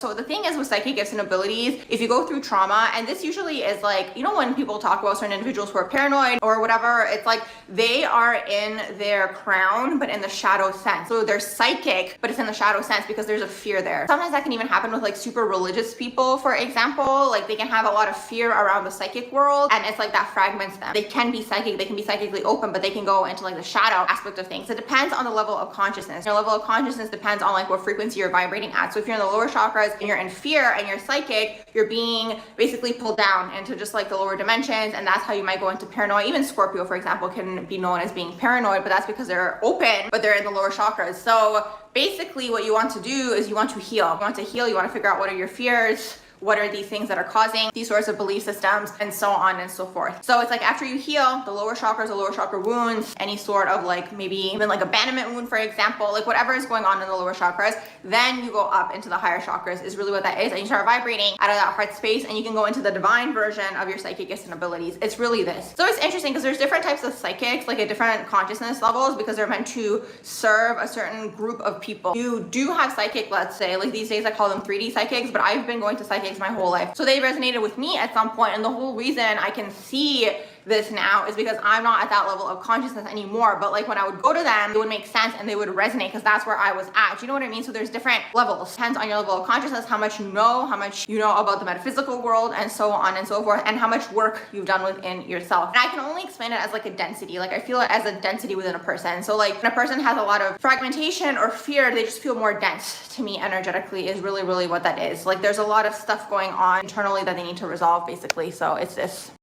So the thing is with psychic gifts and abilities, if you go through trauma, and this usually is like, you know, when people talk about certain individuals who are paranoid or whatever, it's like they are in their crown, but in the shadow sense. So they're psychic, but it's in the shadow sense because there's a fear there. Sometimes that can even happen with like super religious people, for example. Like they can have a lot of fear around the psychic world, and it's like that fragments them. They can be psychic, they can be psychically open, but they can go into like the shadow aspect of things. It depends on the level of consciousness. Your level of consciousness depends on like what frequency you're vibrating at. So if you're in the lower chakras and you're in fear and you're psychic, you're being basically pulled down into just like the lower dimensions, and that's how you might go into paranoia. Even Scorpio, for example, can be known as being paranoid, but that's because they're open, but they're in the lower chakras. So basically what you want to do is you want to heal. You want to heal, you want to figure out what are your fears, what are these things that are causing these sorts of belief systems, and so on and so forth. So it's like after you heal the lower chakras, the lower chakra wounds, any sort of like maybe even like abandonment wound, for example, like whatever is going on in the lower chakras, then you go up into the higher chakras is really what that is. And you start vibrating out of that heart space, and you can go into the divine version of your psychic gifts and abilities. It's really this. So it's interesting because there's different types of psychics, like at different consciousness levels, because they're meant to serve a certain group of people. You do have psychic, let's say, like these days I call them 3D psychics, but I've been going to psychics my whole life. So they resonated with me at some point, and the whole reason I can see this now is because I'm not at that level of consciousness anymore. But like when I would go to them, it would make sense and they would resonate because that's where I was at. Do you know what I mean? So there's different levels. Depends on your level of consciousness, how much you know about the metaphysical world, and so on and so forth, and how much work you've done within yourself. And I can only explain it as like a density. Like I feel it as a density within a person. So like when a person has a lot of fragmentation or fear, they just feel more dense. To me, energetically, is really what that is. Like there's a lot of stuff going on internally that they need to resolve, basically. So it's this.